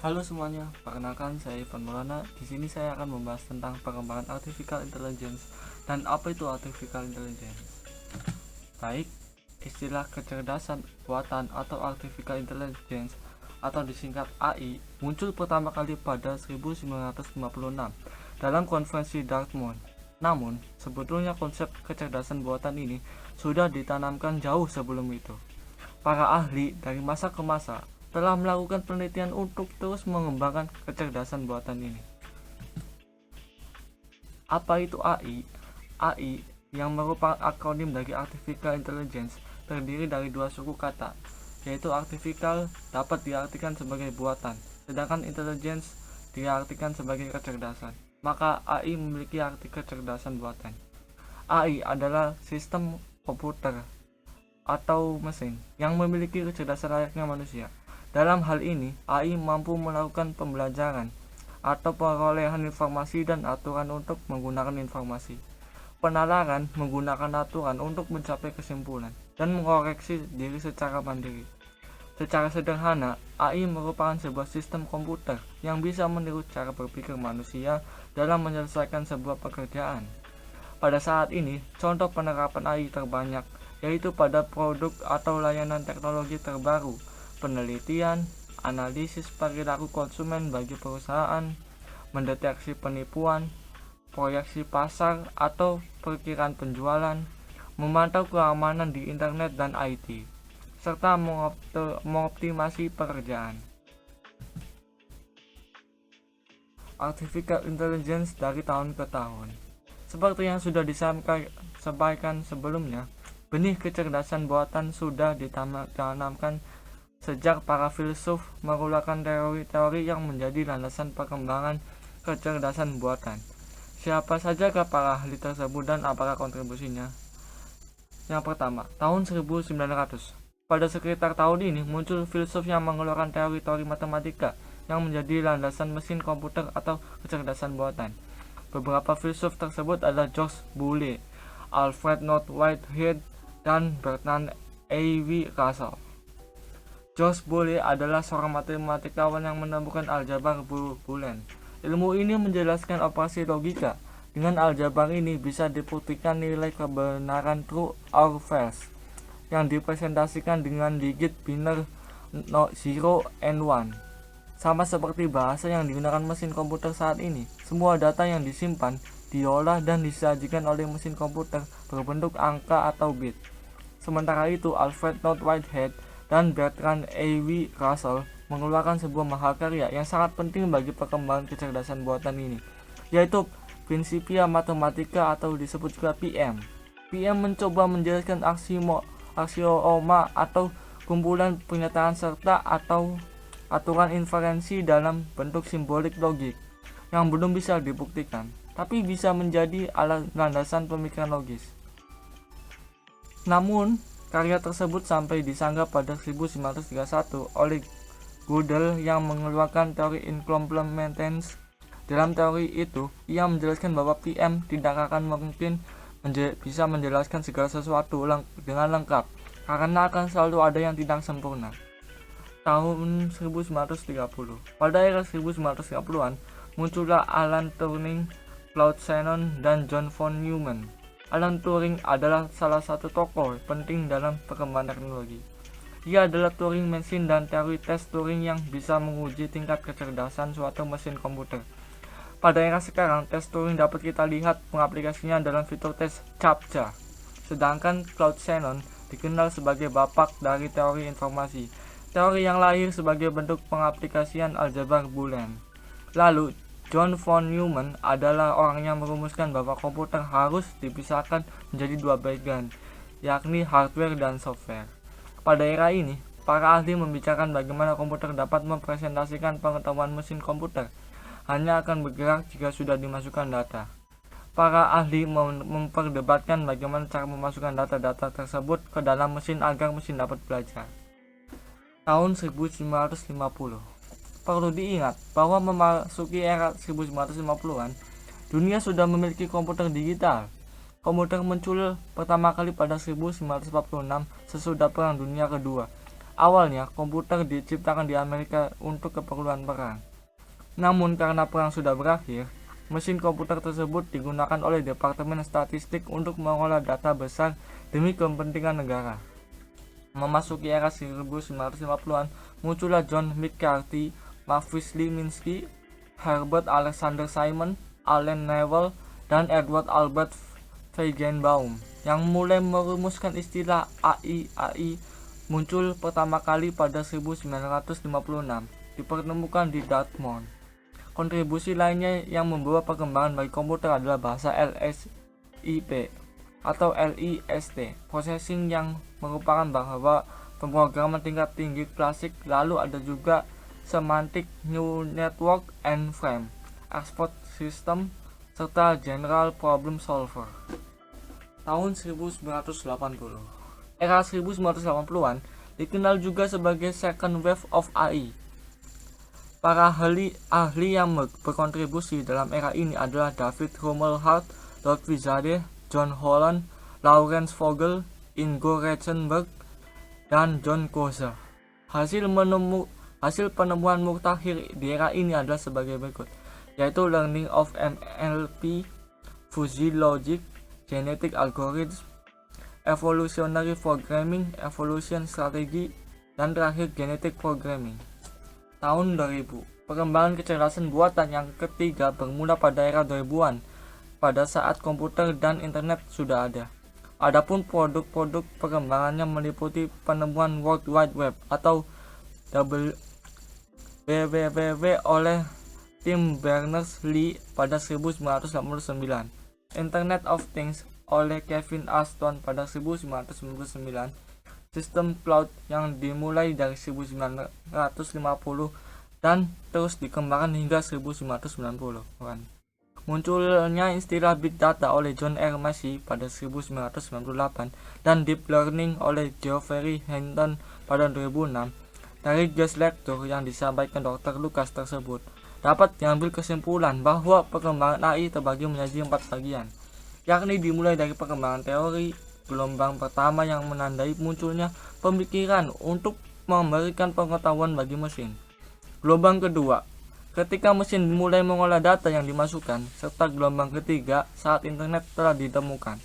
Halo semuanya, perkenalkan saya Ivan Maulana. Di sini saya akan membahas tentang pengembangan artificial intelligence dan apa itu artificial intelligence. Baik, istilah kecerdasan buatan atau artificial intelligence atau disingkat AI muncul pertama kali pada 1956 dalam konferensi Dartmouth. Namun, sebetulnya konsep kecerdasan buatan ini sudah ditanamkan jauh sebelum itu. Para ahli dari masa ke masa telah melakukan penelitian untuk terus mengembangkan kecerdasan buatan ini. Apa itu AI? AI yang merupakan akronim dari Artificial Intelligence terdiri dari dua suku kata, yaitu artificial dapat diartikan sebagai buatan, sedangkan intelligence diartikan sebagai kecerdasan. Maka AI memiliki arti kecerdasan buatan. AI adalah sistem komputer atau mesin yang memiliki kecerdasan layaknya manusia. Dalam hal ini, AI mampu melakukan pembelajaran atau perolehan informasi dan aturan untuk menggunakan informasi. Penalaran menggunakan aturan untuk mencapai kesimpulan dan mengoreksi diri secara mandiri. Secara sederhana, AI merupakan sebuah sistem komputer yang bisa meniru cara berpikir manusia dalam menyelesaikan sebuah pekerjaan. Pada saat ini, contoh penerapan AI terbanyak yaitu pada produk atau layanan teknologi terbaru, penelitian, analisis perilaku konsumen bagi perusahaan, mendeteksi penipuan, proyeksi pasar atau perkiraan penjualan, memantau keamanan di internet dan IT, serta mengoptimasi pekerjaan. Artificial Intelligence dari tahun ke tahun. Seperti yang sudah disampaikan sebelumnya, benih kecerdasan buatan sudah ditanamkan sejak para filsuf mengeluarkan teori-teori yang menjadi landasan perkembangan kecerdasan buatan. Siapa sajakah para ahli tersebut dan apakah kontribusinya? Yang pertama, tahun 1900. Pada sekitar tahun ini muncul filsuf yang mengeluarkan teori-teori matematika yang menjadi landasan mesin komputer atau kecerdasan buatan. Beberapa filsuf tersebut adalah George Boole, Alfred North Whitehead, dan Bertrand A. W. Russell. George Boole adalah seorang matematikawan yang menemukan aljabar Boolean. Ilmu ini menjelaskan operasi logika. Dengan aljabar ini bisa dibuktikan nilai kebenaran true or false yang dipresentasikan dengan digit biner 0 and 1. Sama seperti bahasa yang digunakan mesin komputer saat ini, semua data yang disimpan, diolah dan disajikan oleh mesin komputer berbentuk angka atau bit. Sementara itu, Alfred North Whitehead dan Bertrand A. W. Russell mengeluarkan sebuah mahakarya yang sangat penting bagi perkembangan kecerdasan buatan ini, yaitu Principia Mathematica atau disebut juga PM. PM mencoba menjelaskan aksioma atau kumpulan pernyataan serta atau aturan inferensi dalam bentuk simbolik logik yang belum bisa dibuktikan, tapi bisa menjadi alat landasan pemikiran logis. Namun, karya tersebut sampai disanggah pada 1931 oleh Gödel yang mengeluarkan teori incompleteness. Dalam teori itu, ia menjelaskan bahwa PM tidak akan mungkin bisa menjelaskan segala sesuatu dengan lengkap, karena akan selalu ada yang tidak sempurna. Tahun 1930. Pada era 1930-an, muncullah Alan Turing, Claude Shannon, dan John von Neumann. Alan Turing adalah salah satu tokoh penting dalam perkembangan teknologi. Ia adalah Turing Machine dan teori tes Turing yang bisa menguji tingkat kecerdasan suatu mesin komputer. Pada era sekarang, tes Turing dapat kita lihat pengaplikasinya dalam fitur tes CAPTCHA. Sedangkan Claude Shannon dikenal sebagai bapak dari teori informasi, teori yang lahir sebagai bentuk pengaplikasian aljabar Boolean. Lalu, John von Neumann adalah orang yang merumuskan bahwa komputer harus dipisahkan menjadi dua bagian, yakni hardware dan software. Pada era ini, para ahli membicarakan bagaimana komputer dapat mempresentasikan pengetahuan mesin komputer hanya akan bergerak jika sudah dimasukkan data. Para ahli memperdebatkan bagaimana cara memasukkan data-data tersebut ke dalam mesin agar mesin dapat belajar. Tahun 1950. Perlu diingat bahwa memasuki era 1950-an, dunia sudah memiliki komputer digital. Komputer muncul pertama kali pada 1946 sesudah Perang Dunia Kedua. Awalnya, komputer diciptakan di Amerika untuk keperluan perang. Namun karena perang sudah berakhir, mesin komputer tersebut digunakan oleh Departemen Statistik untuk mengolah data besar demi kepentingan negara. Memasuki era 1950-an, muncullah John McCarthy, Mavis Minsky, Herbert Alexander Simon, Allen Newell, dan Edward Albert Feigenbaum yang mulai merumuskan istilah AI. AI muncul pertama kali pada 1956, dipertemukan di Dartmouth. Kontribusi lainnya yang membawa perkembangan bagi komputer adalah bahasa LSIP atau LIST, processing yang merupakan bahwa pemrograman tingkat tinggi klasik. Lalu ada juga Semantic New Network and Frame, Export System, serta General Problem Solver. Tahun 1980. Era 1980-an dikenal juga sebagai Second Wave of AI. Para ahli yang berkontribusi dalam era ini adalah David Rumelhart, Lotfi Zadeh, John Holland, Lawrence Vogel, Ingo Reichenberg, dan John Koza. Hasil penemuan mutakhir di era ini adalah sebagai berikut, yaitu Learning of NLP, Fuzzy Logic, Genetic Algorithms, Evolutionary Programming, Evolution Strategy, dan terakhir Genetic Programming. Tahun 2000, perkembangan kecerdasan buatan yang ketiga bermula pada era 2000-an, pada saat komputer dan internet sudah ada. Adapun produk-produk perkembangannya meliputi penemuan World Wide Web atau WWW oleh Tim Berners-Lee pada 1989, Internet of Things oleh Kevin Ashton pada 1999, sistem cloud yang dimulai dari 1950 dan terus dikembangkan hingga 1990-an. Munculnya istilah Big Data oleh John R. Massey pada 1998 dan Deep Learning oleh Geoffrey Hinton pada 2006. Dari guest lecture yang disampaikan Dr. Lucas tersebut, dapat diambil kesimpulan bahwa perkembangan AI terbagi menjadi 4 bagian, yakni dimulai dari perkembangan teori, gelombang pertama yang menandai munculnya pemikiran untuk memberikan pengetahuan bagi mesin. Gelombang kedua, ketika mesin mulai mengolah data yang dimasukkan, serta gelombang ketiga saat internet telah ditemukan.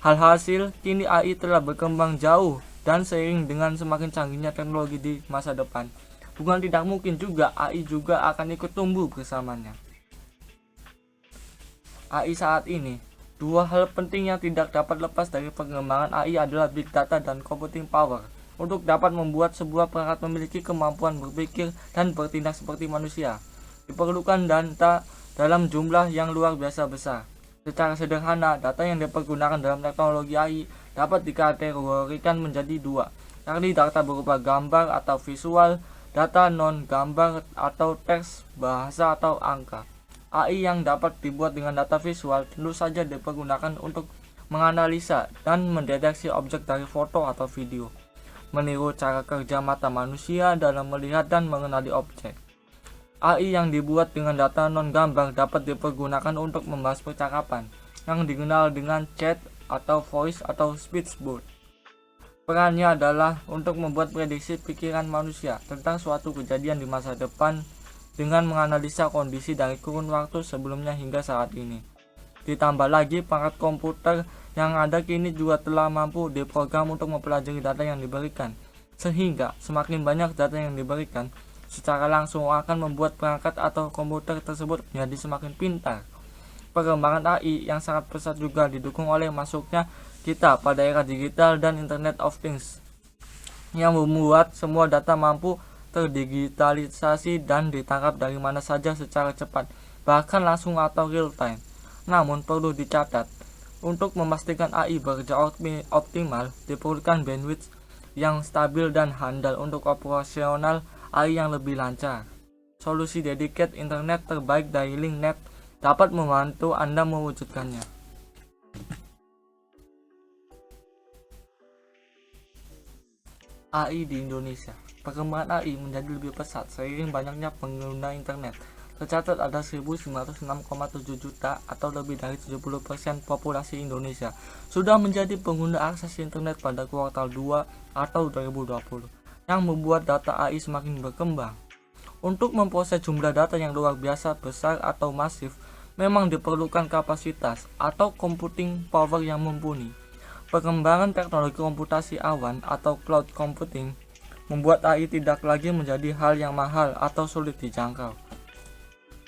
Hasil, kini AI telah berkembang jauh dan seiring dengan semakin canggihnya teknologi di masa depan, bukan tidak mungkin juga AI juga akan ikut tumbuh bersamanya. AI saat ini, dua hal penting yang tidak dapat lepas dari perkembangan AI adalah Big Data dan Computing Power. Untuk dapat membuat sebuah perangkat memiliki kemampuan berpikir dan bertindak seperti manusia, diperlukan data dalam jumlah yang luar biasa besar. Secara sederhana, data yang dipergunakan dalam teknologi AI dapat dikategorikan menjadi dua, yakni data berupa gambar atau visual, data non-gambar atau teks, bahasa atau angka. AI yang dapat dibuat dengan data visual tentu saja dipergunakan untuk menganalisa dan mendeteksi objek dari foto atau video, meniru cara kerja mata manusia dalam melihat dan mengenali objek. AI yang dibuat dengan data non-gambar dapat dipergunakan untuk membahas percakapan, yang dikenal dengan chat atau voice atau speech bot. Perannya adalah untuk membuat prediksi pikiran manusia tentang suatu kejadian di masa depan dengan menganalisa kondisi dari kurun waktu sebelumnya hingga saat ini. Ditambah lagi, perangkat komputer yang ada kini juga telah mampu diprogram untuk mempelajari data yang diberikan, sehingga semakin banyak data yang diberikan secara langsung akan membuat perangkat atau komputer tersebut menjadi semakin pintar. Perkembangan AI yang sangat pesat juga didukung oleh masuknya kita pada era digital dan Internet of Things, yang membuat semua data mampu terdigitalisasi dan ditangkap dari mana saja secara cepat, bahkan langsung atau real time. Namun perlu dicatat, untuk memastikan AI bekerja optimal, diperlukan bandwidth yang stabil dan handal untuk operasional AI yang lebih lancar. Solusi dedicated internet terbaik dari LinkNet dapat membantu Anda mewujudkannya. AI di Indonesia. Perkembangan AI menjadi lebih pesat seiring banyaknya pengguna internet. Tercatat ada 1906,7 juta atau lebih dari 70% populasi Indonesia sudah menjadi pengguna akses internet pada kuartal 2 atau 2020. yang membuat data AI semakin berkembang. Untuk memproses jumlah data yang luar biasa besar atau masif, memang diperlukan kapasitas atau computing power yang mumpuni. Perkembangan teknologi komputasi awan atau cloud computing membuat AI tidak lagi menjadi hal yang mahal atau sulit dijangkau.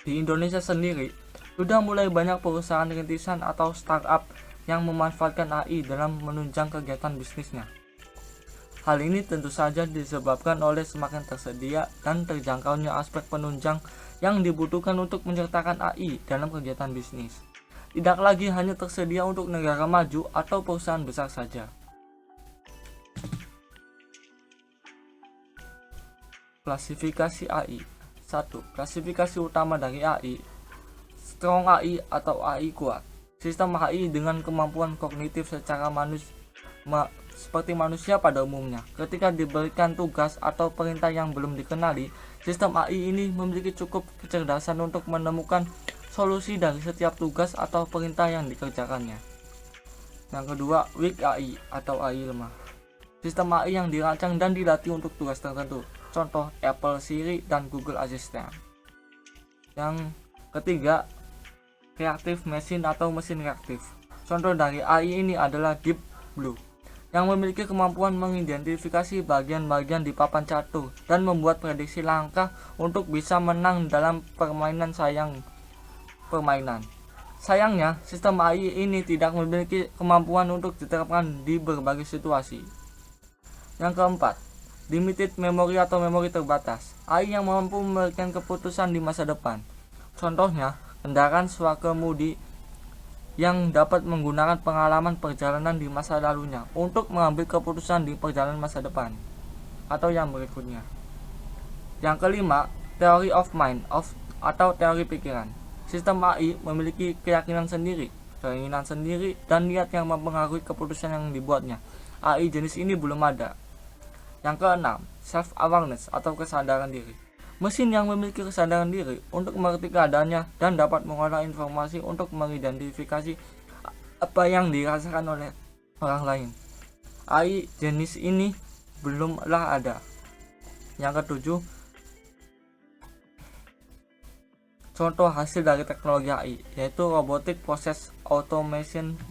Di Indonesia sendiri, sudah mulai banyak perusahaan rintisan atau startup yang memanfaatkan AI dalam menunjang kegiatan bisnisnya. Hal ini tentu saja disebabkan oleh semakin tersedia dan terjangkaunya aspek penunjang yang dibutuhkan untuk menyertakan AI dalam kegiatan bisnis. Tidak lagi hanya tersedia untuk negara maju atau perusahaan besar saja. Klasifikasi AI. 1. Klasifikasi utama dari AI. Strong AI atau AI kuat. Sistem AI dengan kemampuan kognitif secara seperti manusia pada umumnya. Ketika diberikan tugas atau perintah yang belum dikenali, sistem AI ini memiliki cukup kecerdasan untuk menemukan solusi dari setiap tugas atau perintah yang dikerjakannya. Yang kedua, weak AI atau AI lemah. Sistem AI yang dirancang dan dilatih untuk tugas tertentu. Contoh Apple Siri dan Google Assistant. Yang ketiga, reactive machine atau mesin reaktif. Contoh dari AI ini adalah Deep Blue, yang memiliki kemampuan mengidentifikasi bagian-bagian di papan catur dan membuat prediksi langkah untuk bisa menang dalam permainan. Sayangnya, sistem AI ini tidak memiliki kemampuan untuk diterapkan di berbagai situasi. Yang keempat, limited memory atau memori terbatas. AI yang mampu memberikan keputusan di masa depan. Contohnya, kendaraan swakemudi yang dapat menggunakan pengalaman perjalanan di masa lalunya untuk mengambil keputusan di perjalanan masa depan atau yang berikutnya. Yang kelima, theory of mind atau teori pikiran. Sistem AI memiliki keyakinan sendiri, keinginan sendiri, dan niat yang mempengaruhi keputusan yang dibuatnya. AI jenis ini belum ada. Yang keenam, self awareness atau kesadaran diri. Mesin yang memiliki kesadaran diri untuk mengerti keadaannya dan dapat mengolah informasi untuk mengidentifikasi apa yang dirasakan oleh orang lain. AI jenis ini belumlah ada. Yang ketujuh, contoh hasil dari teknologi AI yaitu Robotic Process Automation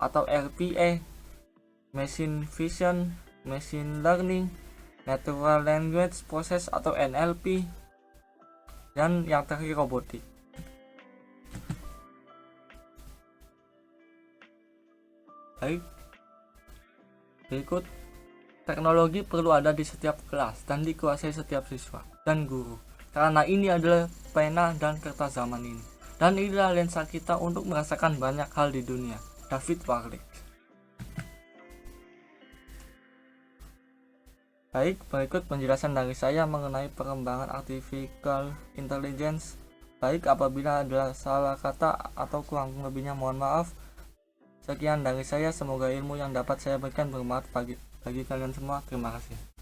atau RPA, Machine Vision, Machine Learning, Natural Language Process atau NLP, dan yang terakhir robotik. Baik, berikut teknologi perlu ada di setiap kelas dan dikuasai setiap siswa dan guru, karena ini adalah pena dan kertas zaman ini, dan inilah lensa kita untuk merasakan banyak hal di dunia. David Warlick. Baik, berikut penjelasan dari saya mengenai perkembangan artificial intelligence. Baik, apabila ada salah kata atau kurang lebihnya mohon maaf. Sekian dari saya, semoga ilmu yang dapat saya berikan bermanfaat bagi kalian semua. Terima kasih.